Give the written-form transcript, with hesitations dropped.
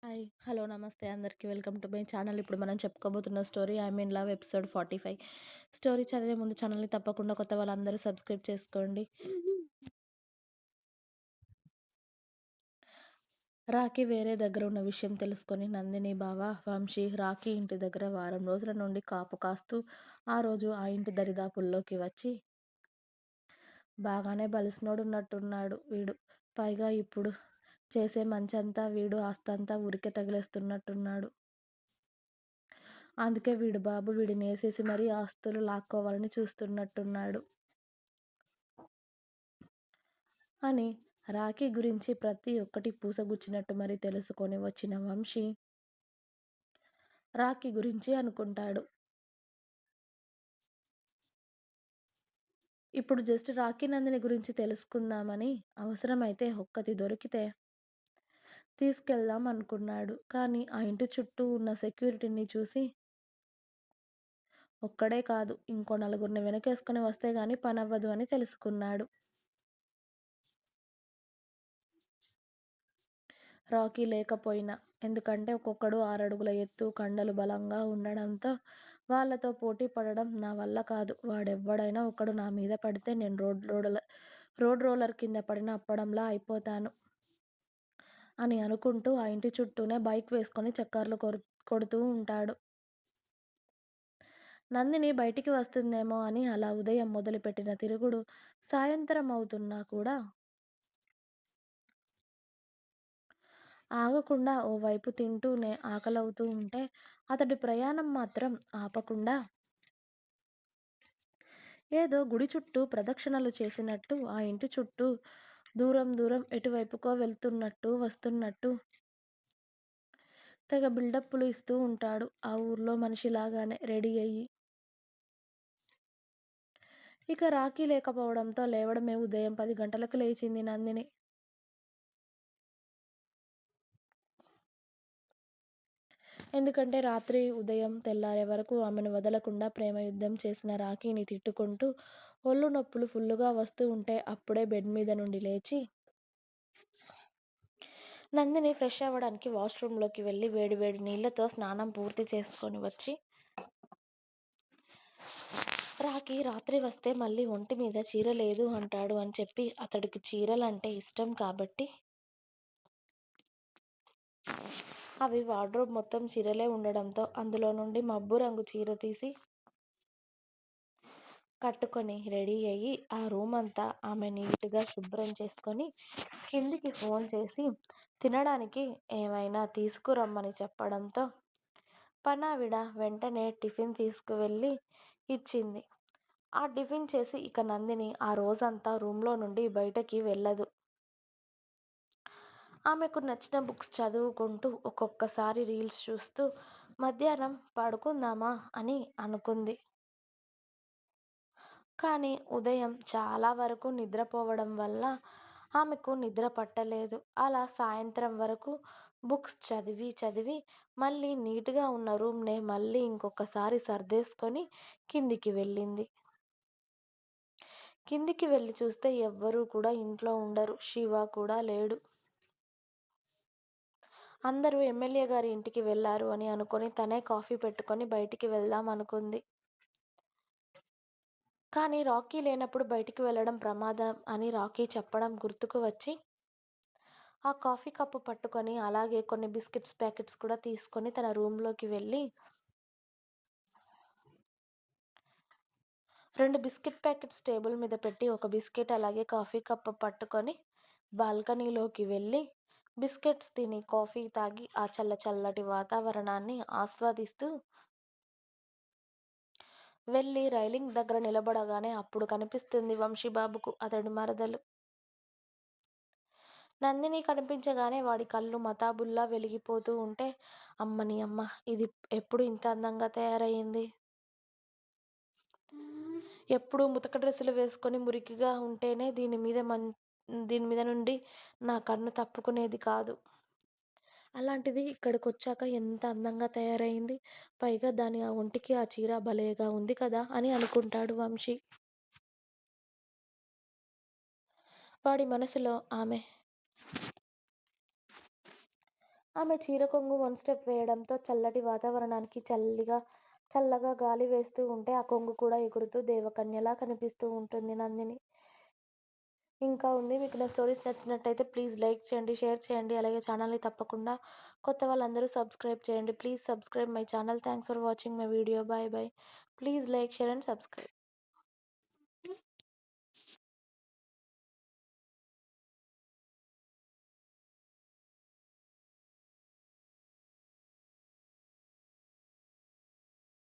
Hi. Hello. నమస్తే అందరికీ. Welcome to my channel. ఇప్పుడు మనం చెప్పుకోబోతున్న story I mean love episode 45. Story చదివే ముందు ఛానల్‌ని తప్పకుండా కొత్త వాళ్ళందరూ సబ్స్క్రైబ్ చేసుకోండి. రాకీ వేరే దగ్గర ఉన్న విషయం తెలుసుకొని నందిని బావ వంశీ రాకీ ఇంటి దగ్గర వారం రోజుల నుండి కాపు కాస్తూ ఆ రోజు ఆ ఇంటి దరిదాపుల్లోకి వచ్చి బాగానే బలిసినోడున్నట్టున్నాడు వీడు. పైగా ఇప్పుడు చేసే మంచంతా వీడు ఆస్తంతా ఊరికే తగిలేస్తున్నట్టున్నాడు. అందుకే వీడు బాబు వీడినేసేసి మరీ ఆస్తులు లాక్కోవాలని చూస్తున్నట్టున్నాడు అని రాఖీ గురించి ప్రతి ఒక్కటి పూసగుచ్చినట్టు మరి తెలుసుకొని వచ్చిన వంశీ రాఖీ గురించి అనుకుంటాడు. ఇప్పుడు జస్ట్ రాఖీ నందిని గురించి తెలుసుకుందామని అవసరమైతే ఒక్కతి దొరికితే తీసుకెళ్దాం అనుకున్నాడు. కానీ ఆ ఇంటి చుట్టూ ఉన్న సెక్యూరిటీని చూసి ఒక్కడే కాదు ఇంకో నలుగురిని వెనకేసుకొని వస్తే గాని పనవ్వదు అని తెలుసుకున్నాడు. రాకీ లేకపోయినా. ఎందుకంటే ఒక్కొక్కడు 6 అడుగుల ఎత్తు, కండలు బలంగా ఉండడంతో వాళ్ళతో పోటీ పడడం నా వల్ల కాదు. వాడెవ్వడైనా ఒకడు నా మీద పడితే నేను రోడ్ రోలర్ కింద పడిన అప్పడంలా అయిపోతాను అని అనుకుంటూ ఆ ఇంటి చుట్టూనే బైక్ వేసుకొని చక్కర్లు కొడుతూ ఉంటాడు. నందిని బయటికి వస్తుందేమో అని అలా ఉదయం మొదలుపెట్టిన తిరుగుడు సాయంత్రం అవుతున్నా కూడా ఆగకుండా ఓవైపు తింటూనే ఆకలవుతూ ఉంటే అతడి ప్రయాణం మాత్రం ఆపకుండా ఏదో గుడి చుట్టూ ప్రదక్షిణలు చేసినట్టు ఆ ఇంటి చుట్టూ దూరం దూరం ఎటువైపుకో వెళ్తున్నట్టు వస్తున్నట్టు తెగ బిల్డప్పులు ఇస్తూ ఉంటాడు. ఆ ఊర్లో మనిషిలాగానే రెడీ అయ్యి. ఇక రాఖీ లేకపోవడంతో లేవడమే ఉదయం 10 గంటలకు లేచింది నందిని. ఎందుకంటే రాత్రి ఉదయం తెల్లారే వరకు ఆమెను వదలకుండా ప్రేమ యుద్ధం చేసిన రాఖీని తిట్టుకుంటూ ఒళ్ళు నొప్పులు ఫుల్లుగా వస్తూ ఉంటే అప్పుడే బెడ్ మీద నుండి లేచి నందిని ఫ్రెష్ అవ్వడానికి వాష్రూమ్లోకి వెళ్ళి వేడి వేడి నీళ్లతో స్నానం పూర్తి చేసుకొని వచ్చి రాఖీ రాత్రి వస్తే మళ్ళీ ఒంటి మీద చీర లేదు అంటాడు అని చెప్పి అతడికి చీరలంటే ఇష్టం కాబట్టి అవి వార్డ్రోబ్ మొత్తం చీరలే ఉండడంతో అందులో నుండి మబ్బు రంగు చీర తీసి కట్టుకొని రెడీ అయ్యి ఆ రూమ్ అంతా ఆమె నీట్గా శుభ్రం చేసుకొని కిందికి ఫోన్ చేసి తినడానికి ఏమైనా తీసుకురమ్మని చెప్పడంతో పనావిడ వెంటనే టిఫిన్ తీసుకువెళ్ళి ఇచ్చింది. ఆ టిఫిన్ చేసి ఇక నందిని ఆ రోజంతా రూమ్లో నుండి బయటకి వెళ్ళదు. ఆమెకు నచ్చిన బుక్స్ చదువుకుంటూ ఒక్కొక్కసారి రీల్స్ చూస్తూ మధ్యాహ్నం పడుకుందామా అని అనుకుంది. కానీ ఉదయం చాలా వరకు నిద్రపోవడం వల్ల ఆమెకు నిద్ర పట్టలేదు. అలా సాయంత్రం వరకు బుక్స్ చదివి చదివి మళ్ళీ నీట్గా ఉన్న రూమ్నే మళ్ళీ ఇంకొకసారి సర్దేసుకొని కిందికి వెళ్ళింది. కిందికి వెళ్ళి చూస్తే ఎవ్వరూ కూడా ఇంట్లో ఉండరు. శివ కూడా లేడు. అందరూ ఎమ్మెల్యే గారి ఇంటికి వెళ్ళారు అని అనుకొని తనే కాఫీ పెట్టుకొని బయటికి వెళ్దాం అనుకుంది. కానీ రాకీ లేనప్పుడు బయటికి వెళ్ళడం ప్రమాదం అని రాకీ చెప్పడం గుర్తుకు వచ్చి ఆ కాఫీ కప్పు పట్టుకొని అలాగే కొన్ని బిస్కెట్స్ ప్యాకెట్స్ కూడా తీసుకొని తన రూమ్లోకి వెళ్ళి 2 బిస్కెట్ ప్యాకెట్స్ టేబుల్ మీద పెట్టి ఒక బిస్కెట్ అలాగే కాఫీ కప్పు పట్టుకొని బాల్కనీలోకి వెళ్ళి బిస్కెట్స్ తిని కాఫీ తాగి ఆ చల్లటి వాతావరణాన్ని ఆస్వాదిస్తూ వెళ్ళి రైలింగ్ దగ్గర నిలబడగానే అప్పుడు కనిపిస్తుంది వంశీబాబుకు అతడి మరదలు. నందిని కనిపించగానే వాడి కళ్ళు మతాబుల్లా వెలిగిపోతూ ఉంటే అమ్మని అమ్మ ఇది ఎప్పుడు ఇంత అందంగా తయారయ్యింది. ఎప్పుడూ ముతక డ్రెస్సులు వేసుకొని మురికిగా ఉంటేనే దీని మీద నుండి నా కన్ను తప్పుకునేది కాదు. అలాంటిది ఇక్కడికొచ్చాక ఎంత అందంగా తయారైంది. పైగా దాని ఆ ఒంటికి ఆ చీర భలేగా ఉంది కదా అని అనుకుంటాడు వంశీ. వాడి మనసులో ఆమె చీర కొంగు వన్ స్టెప్ వేయడంతో చల్లటి వాతావరణానికి చల్లగా గాలి వేస్తూ ఉంటే ఆ కొంగు కూడా ఎగురుతూ దేవకన్యలా కనిపిస్తూ ఉంటుంది నందిని. ఇంకా ఉంది. మీకు నా స్టోరీస్ నచ్చినట్టయితే ప్లీజ్ లైక్ చేయండి, షేర్ చేయండి. అలాగే ఛానల్‌ని తప్పకుండా కొత్త వాళ్ళందరూ సబ్స్క్రైబ్ చేయండి. Please subscribe my channel. Thanks for watching my video. By by. Please like, share and subscribe.